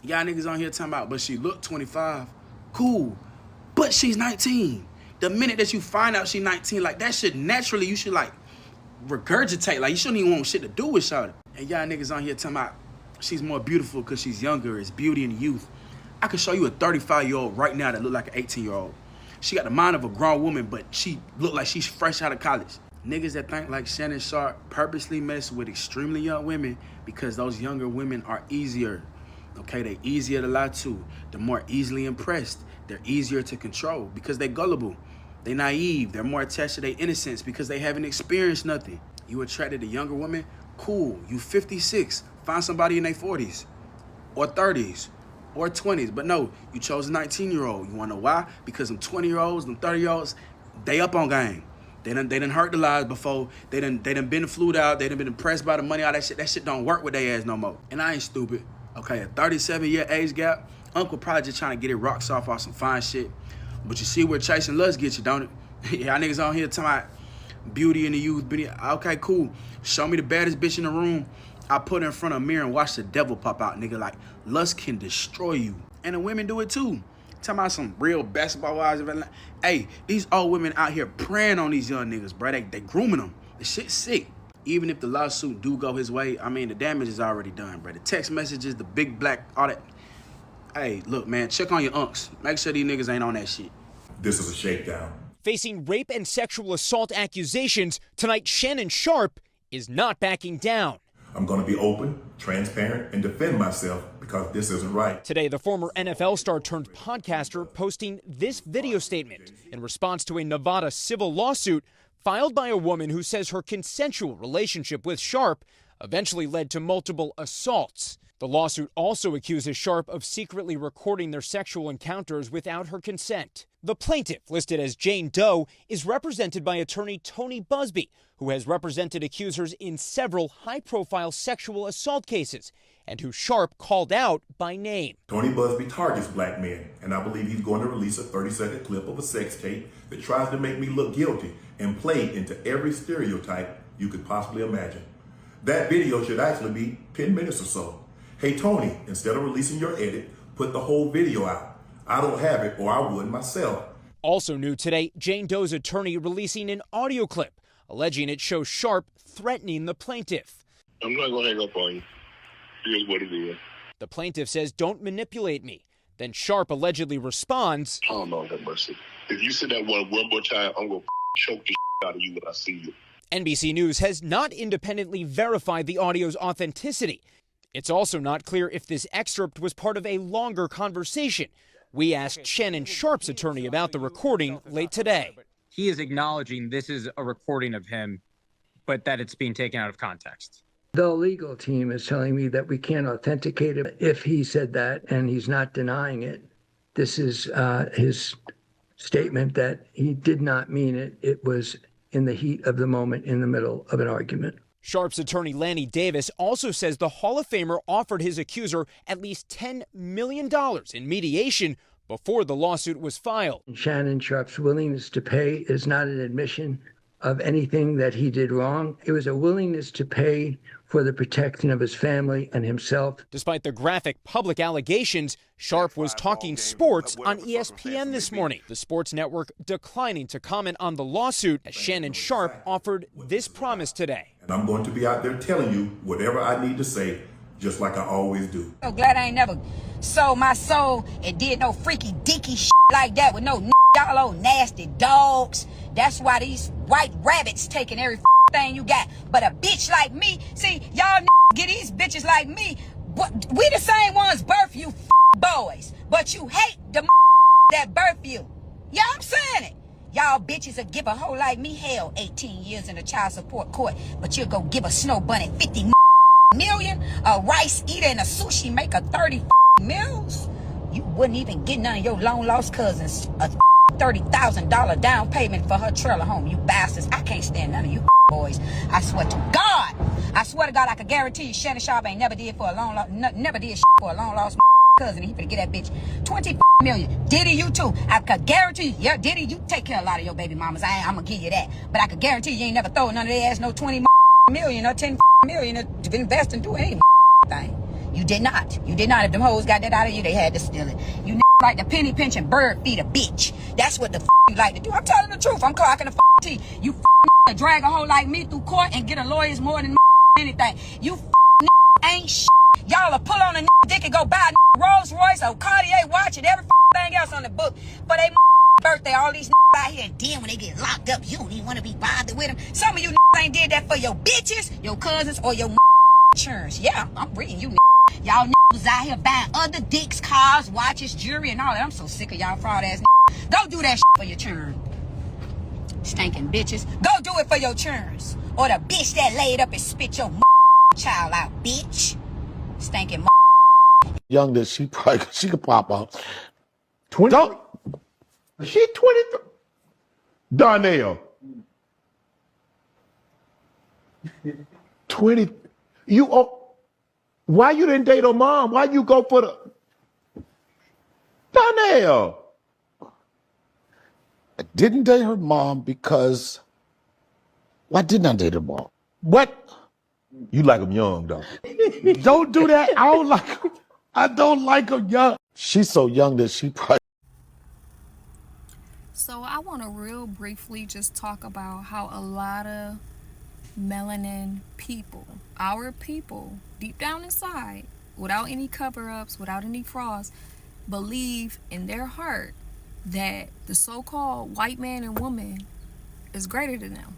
Y'all niggas on here talking about, but she look 25. Cool, but she's 19. The minute that you find out she's 19, like that shit naturally, you should like regurgitate. Like you shouldn't even want shit to do with shawty. And y'all niggas on here talking about she's more beautiful because she's younger. It's beauty and youth. I could show you a 35-year-old right now that look like an 18-year-old. She got the mind of a grown woman, but she look like she's fresh out of college. Niggas that think like Shannon Sharpe purposely mess with extremely young women because those younger women are easier. Okay, they're easier to lie to. They're more easily impressed. They're easier to control because they're gullible. They're naive. They're more attached to their innocence because they haven't experienced nothing. You attracted a younger woman? Cool. You 56. Find somebody in their 40s or 30s or 20s. But no, you chose a 19-year-old. You want to know why? Because them 20-year-olds, them 30-year-olds, they up on game. They done hurt the lives before. They done been flued out. They done been impressed by the money, all that shit. That shit don't work with their ass no more. And I ain't stupid. Okay, a 37-year age gap, Uncle probably just trying to get it rocks off some fine shit. But you see where chasing lust gets you, don't it? Y'all niggas on here talking about beauty and the youth. Okay, cool. Show me the baddest bitch in the room. I put her in front of a mirror and watch the devil pop out, nigga. Like, lust can destroy you. And the women do it too. Talking about some real basketball wives. Hey, these old women out here preying on these young niggas, bro. They grooming them. The shit's sick. Even if the lawsuit do go his way, I mean, the damage is already done, bro. The text messages, the big black, all that. Hey, look, man, check on your unks. Make sure these niggas ain't on that shit. This is a shakedown. Facing rape and sexual assault accusations, tonight Shannon Sharpe is not backing down. I'm going to be open, transparent, and defend myself because this isn't right. Today, the former NFL star turned podcaster posting this video statement in response to a Nevada civil lawsuit filed by a woman who says her consensual relationship with Sharpe eventually led to multiple assaults. The lawsuit also accuses Sharpe of secretly recording their sexual encounters without her consent. The plaintiff, listed as Jane Doe, is represented by attorney Tony Busby, who has represented accusers in several high-profile sexual assault cases, and who Sharpe called out by name. Tony Busby targets black men, and I believe he's going to release a 30-second clip of a sex tape that tries to make me look guilty and play into every stereotype you could possibly imagine. That video should actually be 10 minutes or so. Hey, Tony, instead of releasing your edit, put the whole video out. I don't have it, or I would myself. Also new today, Jane Doe's attorney releasing an audio clip alleging it shows Sharpe threatening the plaintiff. I'm not going to hang up on you. Here's what it is. The plaintiff says, "Don't manipulate me." Then Sharpe allegedly responds, "Oh, no, have mercy. If you say that one more time, I'm going to choke the out of you when I see you." NBC News has not independently verified the audio's authenticity. It's also not clear if this excerpt was part of a longer conversation. We asked Shannon Sharpe's attorney about the recording late today. He is acknowledging this is a recording of him, but that it's being taken out of context. The legal team is telling me that we can't authenticate it if he said that, and he's not denying it. This is his statement that he did not mean it. It was in the heat of the moment in the middle of an argument. Sharpe's attorney Lanny Davis also says the Hall of Famer offered his accuser at least $10 million in mediation before the lawsuit was filed. Shannon Sharpe's willingness to pay is not an admission of anything that he did wrong. It was a willingness to pay for the protection of his family and himself. Despite the graphic public allegations, Sharpe was talking sports on ESPN this morning. The sports network declining to comment on the lawsuit as Shannon Sharpe offered this promise today. And I'm going to be out there telling you whatever I need to say, just like I always do. So glad I ain't never sold my soul and did no freaky deaky shit like that with no y'all old nasty dogs. That's why these white rabbits taking every thing you got. But a bitch like me, see, y'all get these bitches like me. We the same ones birth you boys, but you hate the that birth you. Yeah, I'm saying it. Y'all bitches will give a hoe like me hell 18 years in a child support court, but you'll go give a snow bunny 50 million, a rice eater and a sushi maker 30 meals. You wouldn't even get none of your long lost cousins a $30,000 down payment for her trailer home, you bastards. I can't stand none of you boys. I swear to God. I swear to God, I can guarantee you Shannon Sharpe ain't never did for a long lost, never did for a long lost cousin. He finna get that bitch 20 million. Diddy, you too. I could guarantee you, yeah, Diddy, you take care of a lot of your baby mamas. I'm gonna give you that. But I could guarantee you ain't never throw none of their ass no 20 million or 10 million to invest into any thing. You did not. You did not. If them hoes got that out of you, they had to steal it. You like the penny pinching bird feed a bitch. That's what the you like to do. I'm telling the truth. I'm clocking the tea. You drag a hoe like me through court and get a lawyer's more than anything. You ain't shit. Y'all will pull on a dick and go buy a Rolls Royce or Cartier watch and every thing else on the book for they birthday. All these out here, and then when they get locked up, you don't even want to be bothered with them. Some of you ain't did that for your bitches, your cousins, or your insurance. Yeah, I'm reading you. Y'all was out here buying other dicks, cars, watches, jewelry, and all that. I'm so sick of y'all fraud ass. Go do that for your churn. Stinking bitches. Go do it for your churns. Or the bitch that laid up and spit your child out, bitch. Stinking young that she probably she could pop out. 20. She 23. Darnell. 20. You why you didn't date her mom? Why you go for the Darnell? I didn't date her mom because why didn't I date her mom? What? You like them young, though. Don't do that. I don't like them young. She's so young that she probably. So I want to real briefly just talk about how a lot of melanin people, our people, deep down inside, without any cover-ups, without any frauds, believe in their heart that the so-called white man and woman is greater than them.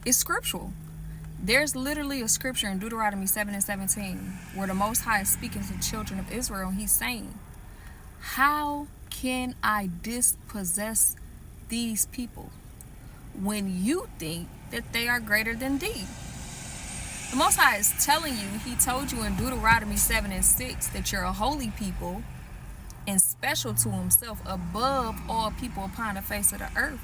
It's scriptural. There's literally a scripture in Deuteronomy 7:17 where the Most High is speaking to the children of Israel, and he's saying, how can I dispossess these people when you think that they are greater than thee? The Most High is telling you, he told you in Deuteronomy 7:6 that you're a holy people and special to himself above all people upon the face of the earth.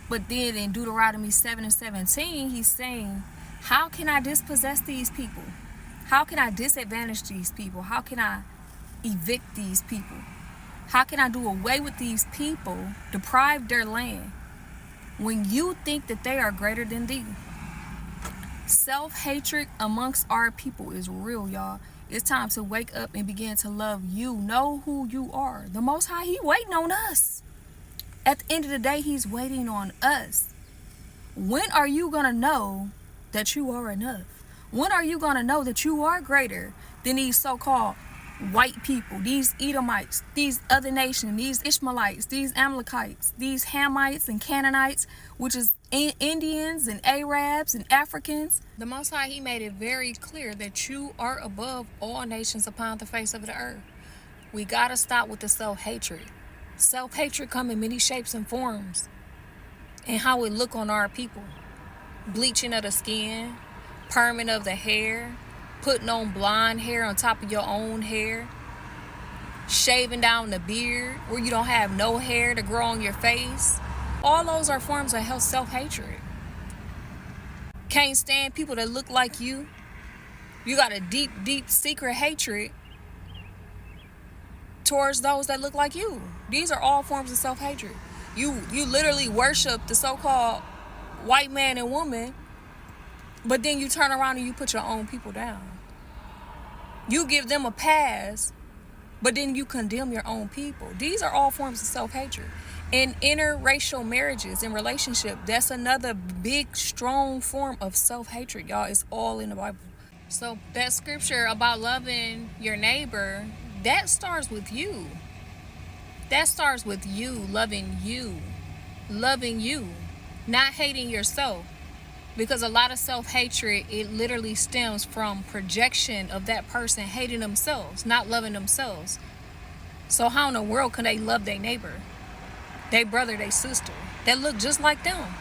But then in Deuteronomy 7:17, he's saying, how can I dispossess these people? How can I disadvantage these people? How can I evict these people? How can I do away with these people, deprive their land, when you think that they are greater than thee? Self-hatred amongst our people is real, y'all. It's time to wake up and begin to love you. Know who you are. The Most High, he waiting on us. At the end of the day, he's waiting on us. When are you going to know that you are enough? When are you going to know that you are greater than these so-called white people, these Edomites, these other nations, these Ishmaelites, these Amalekites, these Hamites and Canaanites, which is Indians and Arabs and Africans? The Most High, he made it very clear that you are above all nations upon the face of the earth. We got to stop with the self-hatred. Self-hatred come in many shapes and forms, and how it look on our people. Bleaching of the skin, perming of the hair, putting on blonde hair on top of your own hair, shaving down the beard where you don't have no hair to grow on your face. All those are forms of self-hatred. Can't stand people that look like you. You got a deep, deep secret hatred towards those that look like you. These are all forms of self-hatred. You literally worship the so-called white man and woman, but then you turn around and you put your own people down. You give them a pass, but then you condemn your own people. These are all forms of self-hatred. In interracial marriages and relationship, that's another big, strong form of self-hatred, y'all. It's all in the Bible. So that scripture about loving your neighbor, that starts with you. That starts with you, loving you, not hating yourself. Because a lot of self-hatred, it literally stems from projection of that person hating themselves, not loving themselves. So how in the world can they love their neighbor, their brother, their sister, that look just like them?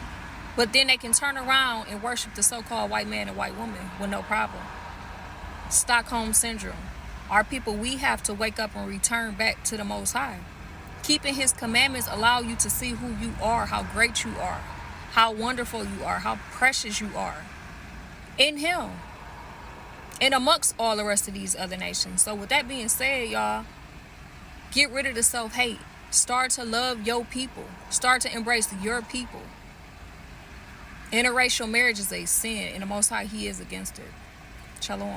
But then they can turn around and worship the so-called white man and white woman with no problem. Stockholm Syndrome. Our people, we have to wake up and return back to the Most High. Keeping his commandments allow you to see who you are, how great you are, how wonderful you are, how precious you are in him and amongst all the rest of these other nations. So with that being said, y'all, get rid of the self-hate. Start to love your people. Start to embrace your people. Interracial marriage is a sin, and the Most High, he is against it. Shalom.